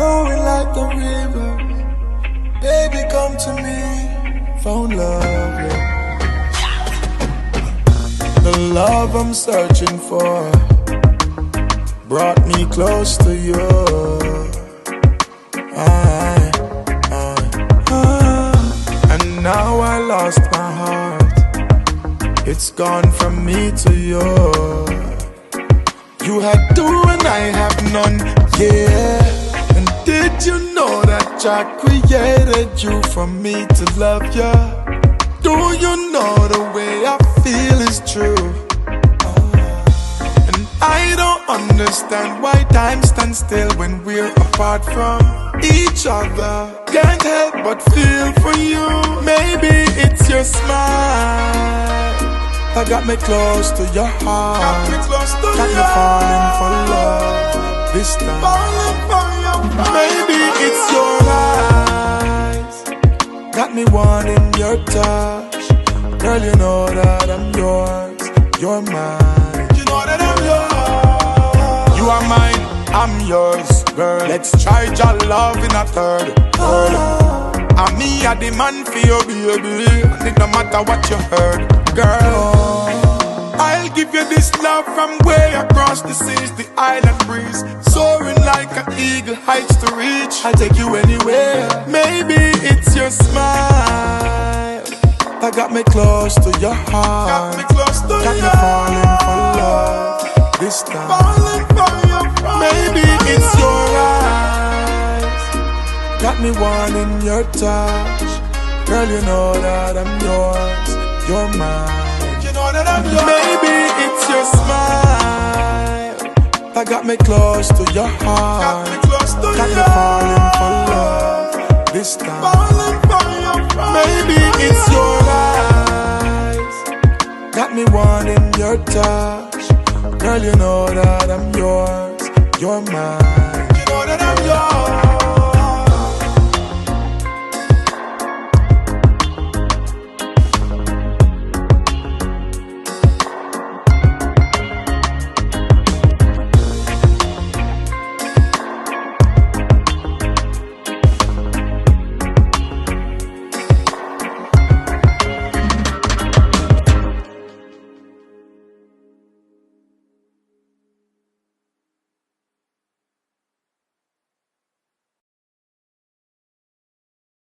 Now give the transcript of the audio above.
flowing like a river. Baby, come to me, found love, yeah. The love I'm searching for brought me close to you. And now I lost my heart. It's gone from me to you. You had two and I have none, yeah. And did you know that Jah created you for me to love you? Do you know the way I feel is true? And I don't understand why time stands still when we're apart from each other. Can't help but feel for you. Maybe it's your smile that got me close to your heart. Got me falling for love this time. Maybe it's your eyes got me wanting your touch. Girl, you know that I'm yours, you're mine. You know that I'm yours. You are mine, I'm yours, girl. Let's try your love in a third world. And me a the man for you, baby. And it no matter what you heard, girl. I'll give you this love from way across the seas, the island breeze, soaring like an eagle, heights to reach. I'll take you anywhere. Maybe it's your smile that got me close to your heart. Got me falling for love this time. Maybe it's your eyes got me wanting your touch. Girl, you know that I'm yours, you're mine. You know that I'm yours. Maybe it's your smile that got me close to your heart. Got me falling for love this time. Maybe it's your eyes got me wanting your touch. Girl, you know that I'm yours, you're mine. You know that I'm yours.